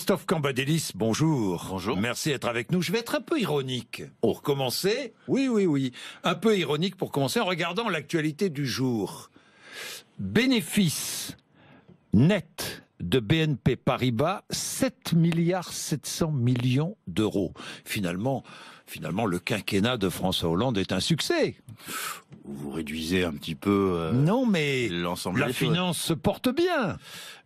Jean-Christophe Cambadélis, bonjour. Bonjour. Merci d'être avec nous. Je vais être un peu ironique pour commencer. Oui. Un peu ironique pour commencer en regardant l'actualité du jour. Bénéfice net de BNP Paribas, 7,7 milliards d'euros. Finalement, le quinquennat de François Hollande est un succès. Vous réduisez un petit peu non, mais l'ensemble la des choses. finance se porte bien.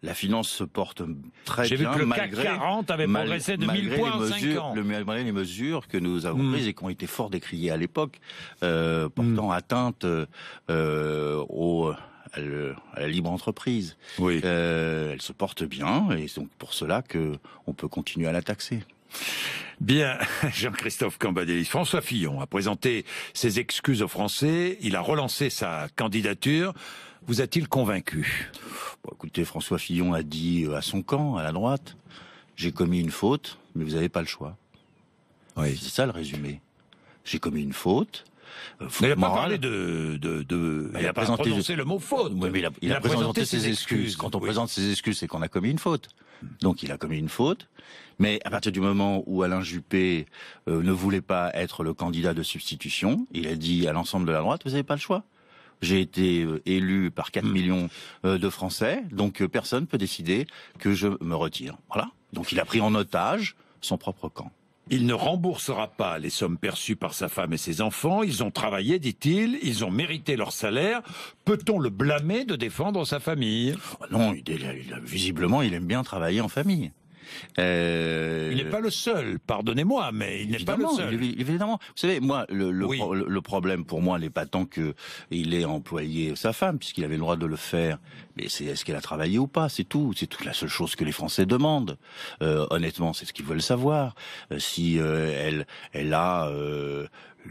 La finance se porte très J'ai bien. vu que le CAC 40 avait progressé de 1000 points en 5 ans. Malgré les mesures que nous avons prises et qui ont été fort décriées à l'époque, portant atteinte à la libre entreprise. Oui. Elle se porte bien et c'est donc pour cela qu'on peut continuer à la taxer. Bien, Jean-Christophe Cambadélis. François Fillon a présenté ses excuses aux Français. Il a relancé sa candidature. Vous a-t-il convaincu? Bon, écoutez, François Fillon a dit à son camp, à la droite, j'ai commis une faute, mais vous n'avez pas le choix. Oui. C'est ça le résumé. J'ai commis une faute. Il n'a pas parlé il n'a pas prononcé le mot faute. Oui, mais il a présenté ses excuses. Quand on présente ses excuses, c'est qu'on a commis une faute. Donc il a commis une faute. Mais à partir du moment où Alain Juppé ne voulait pas être le candidat de substitution, il a dit à l'ensemble de la droite, vous n'avez pas le choix. J'ai été élu par 4 millions de Français, donc personne ne peut décider que je me retire. Voilà. Donc il a pris en otage son propre camp. Il ne remboursera pas les sommes perçues par sa femme et ses enfants. Ils ont travaillé, dit-il. Ils ont mérité leur salaire. Peut-on le blâmer de défendre sa famille? Non, visiblement, il aime bien travailler en famille. Il n'est pas le seul, pardonnez-moi, mais il n'est pas le seul. Évidemment. Vous savez, moi, le problème pour moi n'est pas tant qu'il ait employé sa femme, puisqu'il avait le droit de le faire, mais c'est est-ce qu'elle a travaillé ou pas, c'est tout. C'est toute la seule chose que les Français demandent. Honnêtement, c'est ce qu'ils veulent savoir. Si elle a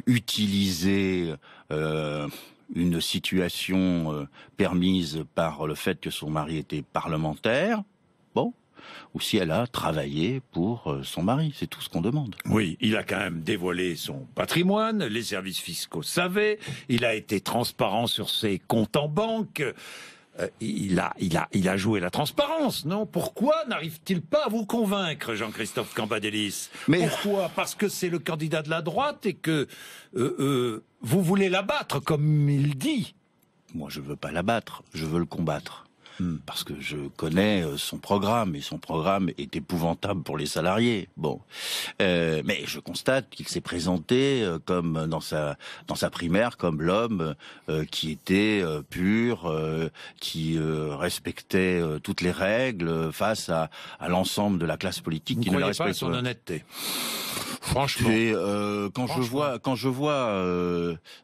utilisé une situation permise par le fait que son mari était parlementaire, bon, ou si elle a travaillé pour son mari. C'est tout ce qu'on demande. Oui, il a quand même dévoilé son patrimoine, les services fiscaux savaient, il a été transparent sur ses comptes en banque, il a joué la transparence, non? Pourquoi n'arrive-t-il pas à vous convaincre, Jean-Christophe Cambadélis? Pourquoi? Parce que c'est le candidat de la droite et que vous voulez l'abattre, comme il dit. Moi, je veux pas l'abattre, je veux le combattre. Parce que je connais son programme, et son programme est épouvantable pour les salariés. Bon, mais je constate qu'il s'est présenté comme dans sa primaire comme l'homme qui était pur, qui respectait toutes les règles face à l'ensemble de la classe politique qui ne le respecte pas. Vous ne croyez pas à son honnêteté? Franchement. Et quand je vois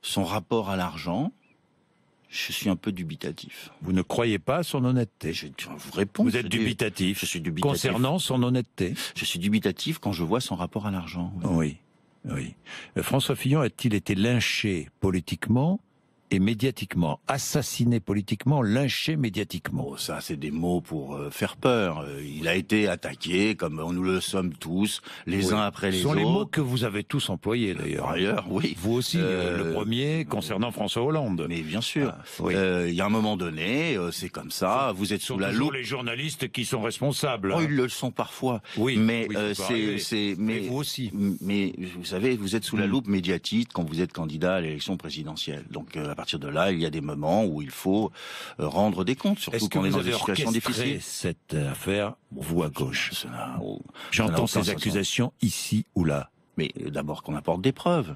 son rapport à l'argent, je suis un peu dubitatif. Vous ne croyez pas à son honnêteté? Je vous réponds. Vous êtes dubitatif. Je suis dubitatif. Concernant son honnêteté? Je suis dubitatif quand je vois son rapport à l'argent. Oui. François Fillon a-t-il été lynché politiquement et médiatiquement, assassiné politiquement, lynché médiatiquement? Oh, ça, c'est des mots pour faire peur. Il a été attaqué, comme nous le sommes tous, les uns après les autres. Ce sont les mots que vous avez tous employés, d'ailleurs. Par ailleurs, oui. Vous aussi, le premier, concernant François Hollande. Mais bien sûr. Il y a un moment donné, c'est comme ça, vous êtes sous la loupe. Les journalistes qui sont responsables. Oh, ils le sont parfois. Oui, mais mais vous aussi. Mais vous savez, vous êtes sous la loupe médiatique quand vous êtes candidat à l'élection présidentielle. Donc à partir de là, il y a des moments où il faut rendre des comptes, surtout quand on est dans une situation difficile. Cette affaire, vous à gauche. J'entends ces accusations ici ou là. Mais d'abord qu'on apporte des preuves.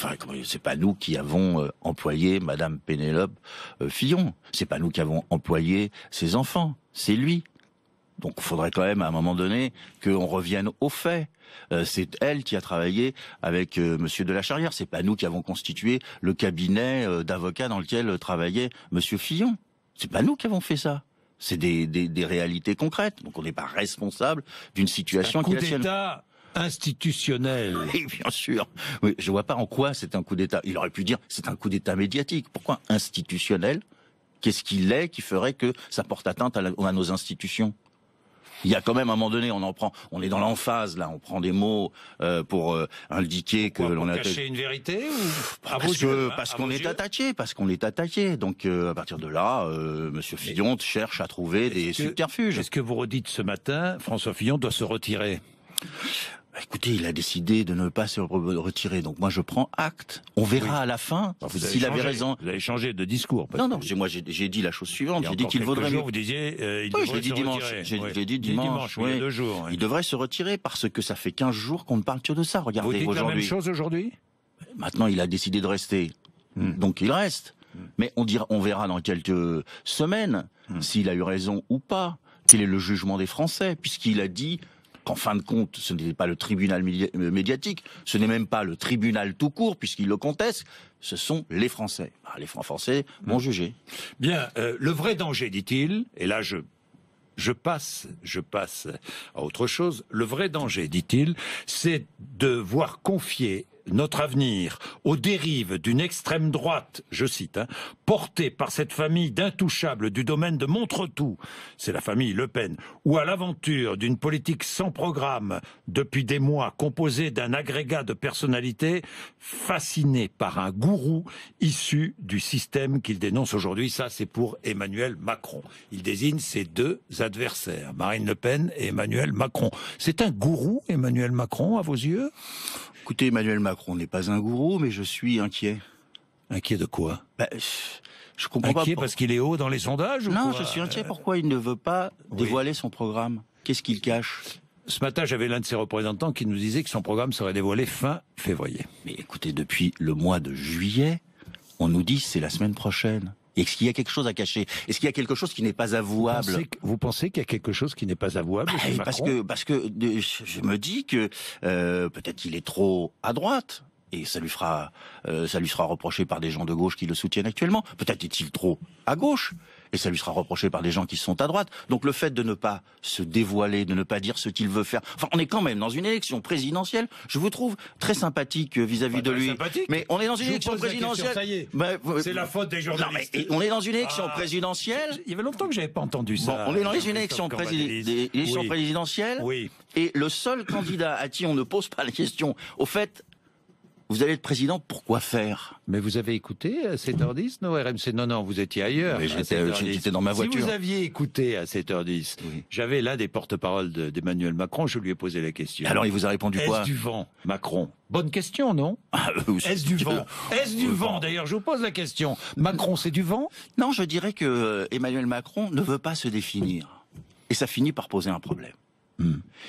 Enfin, c'est pas nous qui avons employé Madame Pénélope Fillon. C'est pas nous qui avons employé ses enfants. C'est lui. Donc il faudrait quand même à un moment donné qu'on revienne aux faits. C'est elle qui a travaillé avec Monsieur de la Charrière. C'est pas nous qui avons constitué le cabinet d'avocats dans lequel travaillait Monsieur Fillon. C'est pas nous qui avons fait ça. C'est des réalités concrètes. Donc on n'est pas responsable d'une situation qui est la sienne. Coup d'État institutionnel. Oui, bien sûr. Oui, je vois pas en quoi c'est un coup d'État. Il aurait pu dire c'est un coup d'État médiatique. Pourquoi institutionnel? Qu'est-ce qu'il est qui ferait que ça porte atteinte à nos institutions? Il y a quand même un moment donné, on est dans l'emphase là, on prend des mots pour indiquer que l'on a caché une vérité ou parce qu'on est attaqué. Donc à partir de là, Monsieur Fillon cherche à trouver des subterfuges. Est-ce que vous redites ce matin, François Fillon doit se retirer? Écoutez, il a décidé de ne pas se retirer, donc moi je prends acte. On verra à la fin s'il avait raison. Vous avez changé de discours. Non, moi j'ai dit la chose suivante. J'ai dit qu'il vaudrait mieux. Vous disiez, il je l'ai dit dimanche. J'ai dit dimanche. Il y a 2 jours. Il devrait se retirer parce que ça fait 15 jours qu'on ne parle que de ça. Regardez aujourd'hui. Vous dites la même chose aujourd'hui? Maintenant, il a décidé de rester, donc il reste. Mais on verra dans quelques semaines s'il a eu raison ou pas. Quel est le jugement des Français, puisqu'il a dit qu'en fin de compte, ce n'était pas le tribunal médiatique, ce n'est même pas le tribunal tout court, puisqu'il le conteste, ce sont les Français. Les Français vont juger. Bien, le vrai danger, dit-il, et là je passe à autre chose, le vrai danger, dit-il, c'est de voir confier notre avenir aux dérives d'une extrême droite, je cite, portée par cette famille d'intouchables du domaine de Montretout, c'est la famille Le Pen, ou à l'aventure d'une politique sans programme depuis des mois composée d'un agrégat de personnalités fascinées par un gourou issu du système qu'il dénonce aujourd'hui. Ça, c'est pour Emmanuel Macron. Il désigne ses 2 adversaires, Marine Le Pen et Emmanuel Macron. C'est un gourou, Emmanuel Macron, à vos yeux? Écoutez, Emmanuel Macron n'est pas un gourou, mais je suis inquiet. Inquiet de quoi? Je comprends pas. Inquiet parce qu'il est haut dans les sondages ou Non, quoi? je suis inquiet. Pourquoi il ne veut pas dévoiler son programme? Qu'est-ce qu'il cache? Ce matin, j'avais l'un de ses représentants qui nous disait que son programme serait dévoilé fin février. Mais écoutez, depuis le mois de juillet, on nous dit c'est la semaine prochaine. Est-ce qu'il y a quelque chose à cacher? Est-ce qu'il y a quelque chose qui n'est pas avouable? Vous pensez qu'il y a quelque chose qui n'est pas avouable chez Macron? Parce que je me dis que peut-être qu'il est trop à droite. Et ça lui sera reproché par des gens de gauche qui le soutiennent actuellement. Peut-être est-il trop à gauche, et ça lui sera reproché par des gens qui sont à droite. Donc le fait de ne pas se dévoiler, de ne pas dire ce qu'il veut faire. Enfin, on est quand même dans une élection présidentielle. Je vous trouve très sympathique vis-à-vis de lui. Mais on est dans une élection présidentielle. Ça y est. C'est la faute des journalistes. Non, mais on est dans une élection présidentielle. Il y avait longtemps que j'avais pas entendu ça. On est dans une élection présidentielle. Oui. Et le seul candidat à qui on ne pose pas la question, au fait, vous allez être président, pourquoi faire? Mais vous avez écouté à 7h10, non, RMC? Non, vous étiez ailleurs. J'étais dans ma voiture. Si vous aviez écouté à 7h10, j'avais l'un des porte-paroles d'Emmanuel Macron, je lui ai posé la question. Alors il vous a répondu quoi? Est-ce du vent, Macron? Bonne question, non? Est-ce du vent? Est-ce du vent? D'ailleurs, je vous pose la question. Macron, c'est du vent? Non, je dirais que Emmanuel Macron ne veut pas se définir. Et ça finit par poser un problème.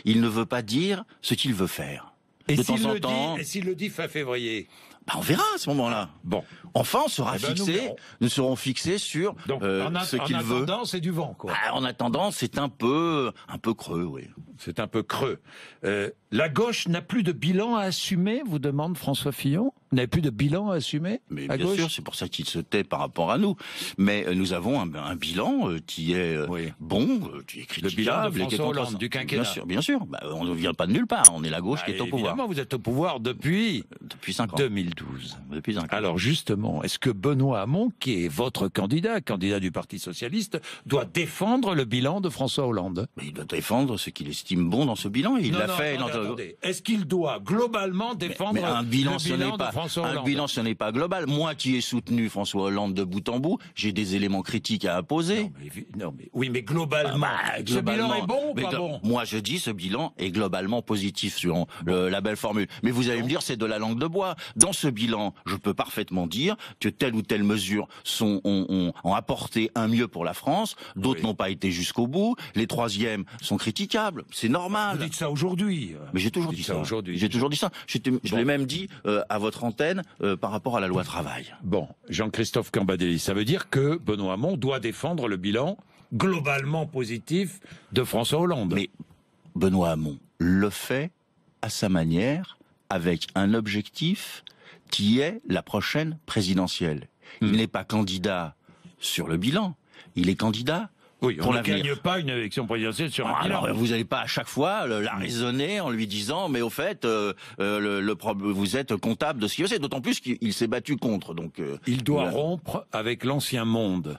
Il ne veut pas dire ce qu'il veut faire. Et s'il le dit fin février? On verra à ce moment-là. Bon. Enfin, on sera nous serons fixés sur ce qu'il veut. En attendant, c'est du vent, quoi. En attendant, c'est un peu creux, oui. C'est un peu creux. La gauche n'a plus de bilan à assumer, vous demande François Fillon? Vous n'avez plus de bilan à assumer? Mais bien sûr, c'est pour ça qu'il se tait par rapport à nous. Mais nous avons un bilan qui est bon, qui est critiquable. Le bilan de François Hollande, du quinquennat. Bien sûr. On ne vient pas de nulle part. On est la gauche qui est au pouvoir. Évidemment, vous êtes au pouvoir depuis 5 ans. 2012. Depuis 5 ans. Alors justement, est-ce que Benoît Hamon, qui est votre candidat du Parti Socialiste, doit défendre le bilan de François Hollande? Mais il doit défendre ce qu'il estime bon dans ce bilan. Il l'a fait. Attendez. Est-ce qu'il doit globalement défendre un bilan, le bilan de François Hollande? Un bilan, ce n'est pas global. Moi qui ai soutenu François Hollande de bout en bout, j'ai des éléments critiques à apposer. Mais globalement, ce bilan est bon ou pas bon? Moi, je dis ce bilan est globalement positif selon la belle formule. Mais vous allez me dire, c'est de la langue de bois. Dans ce bilan, je peux parfaitement dire que telle ou telle mesure ont apporté un mieux pour la France, d'autres n'ont pas été jusqu'au bout, les troisièmes sont critiquables. C'est normal. Vous dites ça aujourd'hui. Mais j'ai toujours dit ça. J'ai toujours dit ça. Je l'ai même dit à votre antenne par rapport à la loi travail. Bon, Jean-Christophe Cambadélis, ça veut dire que Benoît Hamon doit défendre le bilan globalement positif de François Hollande. Mais Benoît Hamon le fait à sa manière, avec un objectif qui est la prochaine présidentielle. Il n'est pas candidat sur le bilan, il est candidat on ne gagne pas une élection présidentielle sur un bilan. Alors, vous n'allez pas à chaque fois la raisonner en lui disant mais au fait vous êtes comptable de ce qu'il fait, d'autant plus qu'il s'est battu contre. Donc il doit rompre avec l'ancien monde.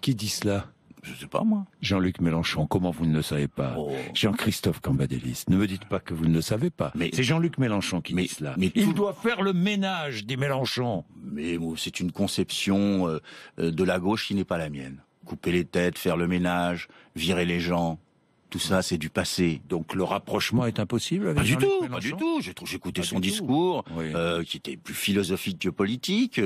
Qui dit cela? Je sais pas, moi. Jean-Luc Mélenchon, comment vous ne le savez pas? Jean-Christophe Cambadélis, ne me dites pas que vous ne le savez pas. Mais c'est Jean-Luc Mélenchon qui dit cela. Il doit faire le ménage, dit Mélenchon. Mais c'est une conception de la gauche qui n'est pas la mienne. Couper les têtes, faire le ménage, virer les gens... Tout ça, c'est du passé. Donc le rapprochement est impossible avec Pas du tout. J'ai écouté son discours, qui était plus philosophique que politique.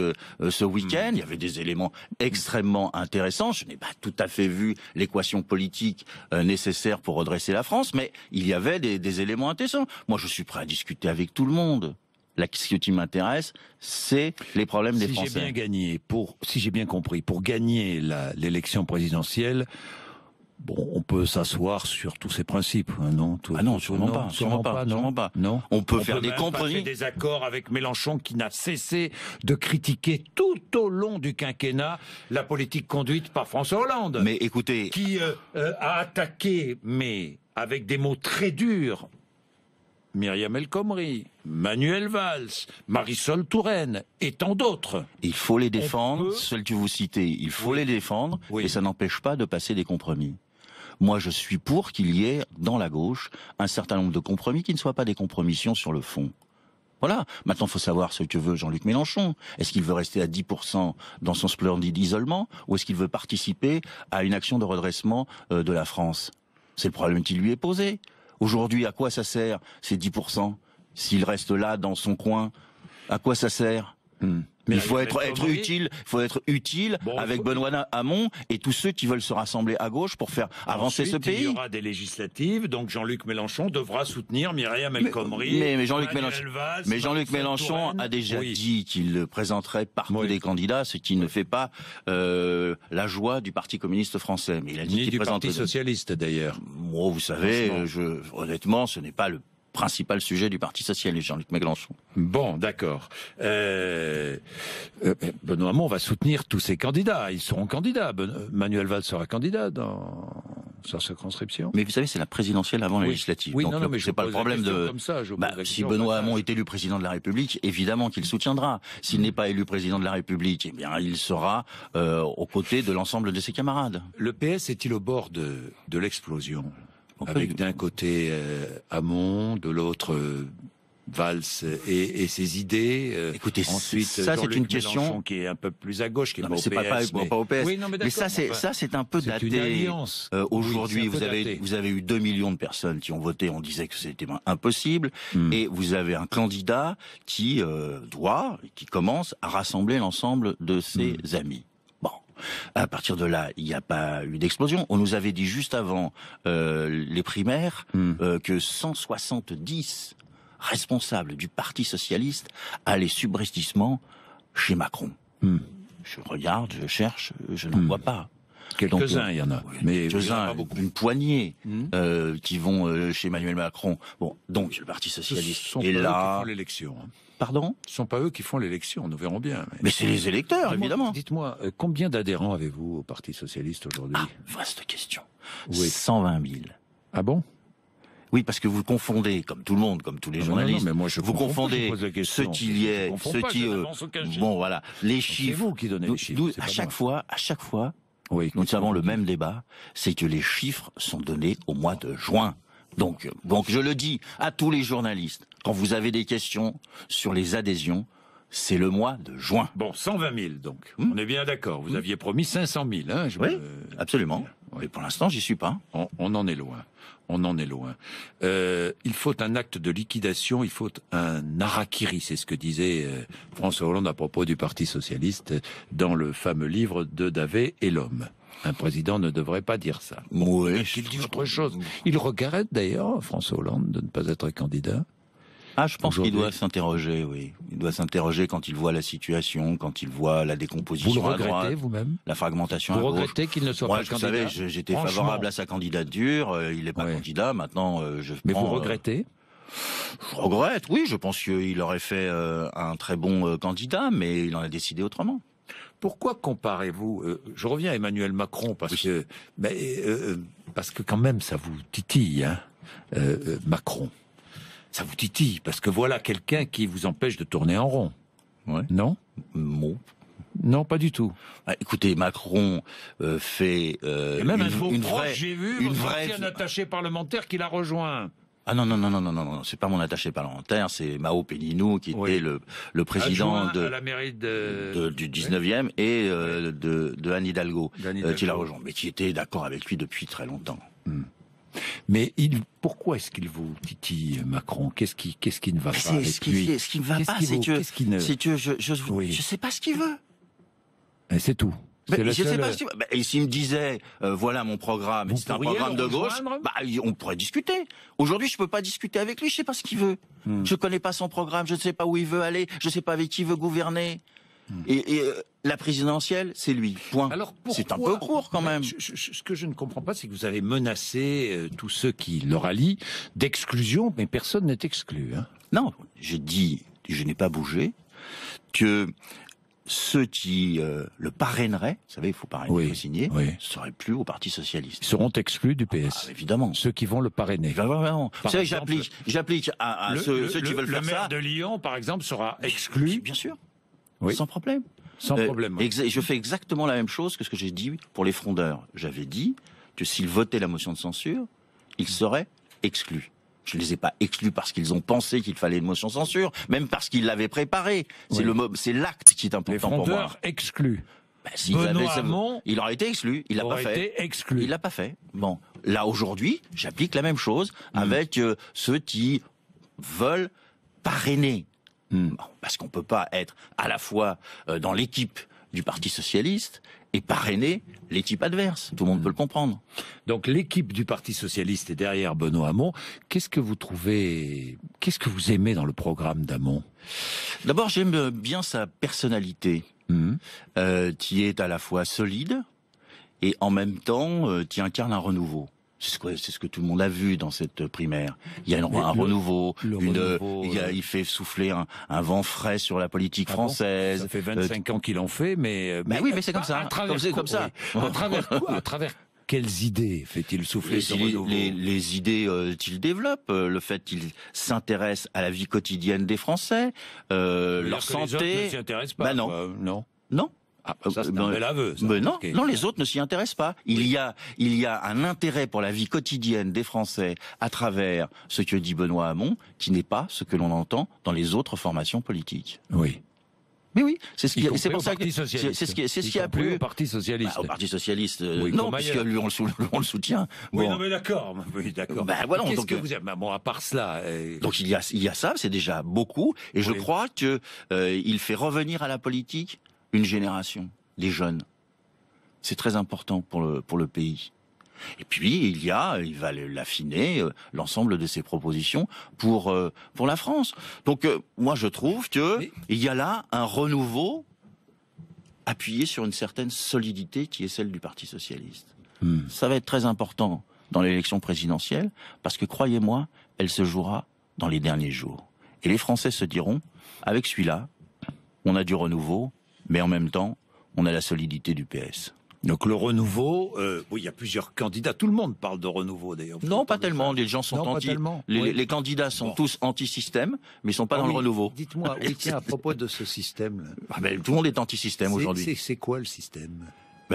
Ce week-end, il y avait des éléments extrêmement intéressants. Je n'ai pas tout à fait vu l'équation politique nécessaire pour redresser la France, mais il y avait des éléments intéressants. Moi, je suis prêt à discuter avec tout le monde. Ce qui m'intéresse, c'est les problèmes des Français. Si j'ai bien compris, pour gagner l'élection présidentielle, bon, on peut s'asseoir sur tous ces principes, non? Sûrement pas. Non. On peut faire des compromis. Des accords avec Mélenchon qui n'a cessé de critiquer tout au long du quinquennat la politique conduite par François Hollande. Mais écoutez, qui a attaqué, mais avec des mots très durs, Myriam El Khomri, Manuel Valls, Marisol Touraine et tant d'autres. Il faut les défendre, celles que vous citez, il faut les défendre, et ça n'empêche pas de passer des compromis. Moi, je suis pour qu'il y ait, dans la gauche, un certain nombre de compromis qui ne soient pas des compromissions sur le fond. Voilà. Maintenant, il faut savoir ce que veut Jean-Luc Mélenchon. Est-ce qu'il veut rester à 10% dans son splendide isolement, ou est-ce qu'il veut participer à une action de redressement de la France? C'est le problème qui lui est posé. Aujourd'hui, à quoi ça sert ces 10%? S'il reste là, dans son coin, à quoi ça sert? Il faut être utile avec Benoît Hamon et tous ceux qui veulent se rassembler à gauche pour faire avancer ce pays. Il y aura des législatives, donc Jean-Luc Mélenchon devra soutenir Myriam El Khomri. Mais Jean-Luc Mélenchon a déjà dit qu'il présenterait partout des candidats, ce qui ne fait pas la joie du Parti communiste français. Mais il a dit ni du Parti socialiste d'ailleurs. Moi, vous savez, honnêtement, ce n'est pas le principal sujet du Parti socialiste, Jean-Luc Mélenchon. Bon, d'accord. Benoît Hamon va soutenir tous ces candidats. Ils seront candidats. Manuel Valls sera candidat dans sa circonscription. Mais vous savez, c'est la présidentielle avant la législative. Oui, donc non, mais c'est pas le problème de. Si Benoît Hamon est élu président de la République, évidemment qu'il soutiendra. S'il n'est pas élu président de la République, eh bien, il sera aux côtés de l'ensemble de ses camarades. Le PS est-il au bord de l'explosion? Avec d'un côté Hamon, de l'autre Valls et ses idées. Écoutez, ensuite ça c'est une question Mélenchon qui est un peu plus à gauche, qui est pas au PS. Pas au PS. Oui, non, mais ça c'est un peu daté. Une alliance. Aujourd'hui, vous avez eu 2 millions de personnes qui ont voté. On disait que c'était impossible. Et vous avez un candidat qui commence à rassembler l'ensemble de ses amis. À partir de là, il n'y a pas eu d'explosion. On nous avait dit juste avant les primaires que 170 responsables du Parti socialiste allaient subrepticement chez Macron. Je regarde, je cherche, je n'en vois pas. Quelques-uns, il y en a. Mais quelques-uns, une poignée qui vont chez Emmanuel Macron. Bon, donc le Parti socialiste est là. Font l'élection. Pardon ? Ce ne sont pas eux qui font l'élection, nous verrons bien. Mais c'est les électeurs, évidemment. Dites-moi, combien d'adhérents avez-vous au Parti socialiste aujourd'hui ? Vaste question. 120 000. Ah bon ? Oui, parce que vous confondez, comme tout le monde, comme tous les journalistes, mais moi je vous confondez ce qu'il y est, les chiffres. C'est vous qui donnez les chiffres. À chaque fois, nous avons le même débat, c'est que les chiffres sont donnés au mois de juin. Donc je le dis à tous les journalistes, quand vous avez des questions sur les adhésions, c'est le mois de juin. Bon, 120 000 donc. On est bien d'accord. Vous aviez promis 500 000. Hein, absolument. Mais pour l'instant, j'y suis pas. On en est loin. Il faut un acte de liquidation, il faut un harakiri, c'est ce que disait François Hollande à propos du Parti socialiste dans le fameux livre de Davet et l'homme. Un président ne devrait pas dire ça. Il dit autre chose. Il regrette d'ailleurs, François Hollande, de ne pas être candidat. Je pense qu'il doit s'interroger, oui. Il doit s'interroger quand il voit la situation, quand il voit la décomposition à droite. Vous le regrettez vous-même ? La fragmentation à gauche. Vous regrettez qu'il ne soit pas candidat ? Vous savez, j'étais favorable à sa candidature, il n'est pas candidat, maintenant Mais vous regrettez ? Je regrette, oui, je pense qu'il aurait fait un très bon candidat, mais il en a décidé autrement. Pourquoi comparez-vous je reviens à Emmanuel Macron parce que quand même ça vous titille, hein, Macron. Ça vous titille parce que voilà quelqu'un qui vous empêche de tourner en rond. Ouais. Non ? Non, pas du tout. Bah, écoutez, Macron fait Et même un de vos proches, vraie, j'ai vu, votre ancien attaché parlementaire qui l'a rejoint. Ah non, c'est pas mon attaché parlementaire, c'est Mao Péninou qui était le président à la mairie du 19e et de Anne Hidalgo, qui l'a rejoint, mais qui était d'accord avec lui depuis très longtemps. Mais pourquoi est-ce qu'il vous titille, Macron? Qu'est-ce qui ne va pas avec lui? Ce qui ne va pas, c'est que je sais pas ce qu'il veut. Et c'est tout. Je sais pas si... Et s'il me disait, voilà mon programme, c'est un programme de gauche, on pourrait discuter. Aujourd'hui, je peux pas discuter avec lui, je sais pas ce qu'il veut. Je connais pas son programme, je ne sais pas où il veut aller, je sais pas avec qui il veut gouverner. Et la présidentielle, c'est lui. Point. Alors c'est un peu court quand même. Ce que je ne comprends pas, c'est que vous avez menacé tous ceux qui le rallient d'exclusion, mais personne n'est exclu. Hein. Non, j'ai dit, je n'ai pas bougé, que ceux qui le parraineraient, vous savez, il faut parrainer, il faut signer, ne seraient plus au Parti Socialiste. Ils seront exclus du PS. Évidemment. Ceux qui vont le parrainer. Évidemment. Vous savez, j'applique à ceux qui veulent faire ça. Le maire de Lyon, par exemple, sera exclu. Bien sûr. Oui. Sans problème. Sans problème. Oui. Je fais exactement la même chose que ce que j'ai dit pour les frondeurs. J'avais dit que s'ils votaient la motion de censure, ils seraient exclus. Je ne les ai pas exclus parce qu'ils ont pensé qu'il fallait une motion de censure, même parce qu'ils l'avaient préparée. C'est l'acte qui est important pour moi. Les frondeurs exclus. Benoît Hamon, il aurait été exclu. Il l'a pas fait. Exclu. Il l'a pas fait. Bon, là aujourd'hui, j'applique la même chose avec ceux qui veulent parrainer. Bon, parce qu'on peut pas être à la fois dans l'équipe du Parti Socialiste et parrainer l'équipe adverse. Tout le monde peut le comprendre. Donc l'équipe du Parti Socialiste est derrière Benoît Hamon. Qu'est-ce que vous aimez dans le programme d'Hamon? D'abord, j'aime bien sa personnalité, qui est à la fois solide et en même temps qui incarne un renouveau. C'est ce que tout le monde a vu dans cette primaire. Il y a un renouveau, il fait souffler un vent frais sur la politique française. Ça fait 25 ans qu'il en fait, mais oui, mais c'est comme ça. Comme ça. À travers quoi? À travers quelles idées fait-il souffler ce renouveau? Les idées qu'il développe, le fait qu'il s'intéresse à la vie quotidienne des Français, leur santé. Les autres ne s'y intéressent pas. Non. Ah, ça c'est un bel aveu. Ça. Mais non, non, les autres ne s'y intéressent pas. Il y a un intérêt pour la vie quotidienne des Français à travers ce que dit Benoît Hamon, qui n'est pas ce que l'on entend dans les autres formations politiques. Oui. Mais oui, c'est pour ça que c'est ce qui a plu au Parti Socialiste. Au Parti Socialiste, non, puisque lui on le soutient. Oui, non mais d'accord. Voilà. Qu'est-ce que vous aimez? Bon, à part cela. Donc il y a ça, c'est déjà beaucoup, et je crois que il fait revenir à la politique une génération, les jeunes. C'est très important pour le pays. Et puis il va l'affiner l'ensemble de ses propositions pour la France. Donc moi je trouve que il y a là un renouveau appuyé sur une certaine solidité qui est celle du Parti socialiste. Ça va être très important dans l'élection présidentielle parce que croyez-moi, elle se jouera dans les derniers jours. Et les Français se diront, avec celui-là, on a du renouveau, mais en même temps, on a la solidité du PS. Donc le renouveau, oui, il y a plusieurs candidats. Tout le monde parle de renouveau d'ailleurs. Non, pas tellement. Les gens sont les candidats sont tous anti-système, mais ils sont pas dans le renouveau. Dites-moi, tiens, à propos de ce système. Tout le monde est anti-système aujourd'hui. C'est quoi le système?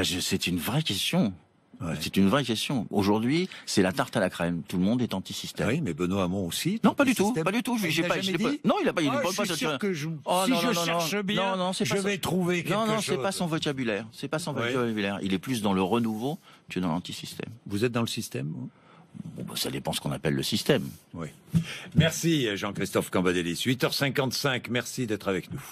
C'est une vraie question. Ouais. C'est une vraie question. Aujourd'hui, c'est la tarte à la crème. Tout le monde est anti-système. Oui, mais Benoît Hamon aussi. Non, pas du tout. Pas du tout. Non, il a pas. Je suis sûr que je cherche bien, je vais trouver quelque chose. Non, c'est pas son vocabulaire. C'est pas son vocabulaire. Il est plus dans le renouveau que dans l'anti-système. Vous êtes dans le système? Bon, ça dépend ce qu'on appelle le système. Oui. Merci Jean-Christophe Cambadélis. 8h55. Merci d'être avec nous.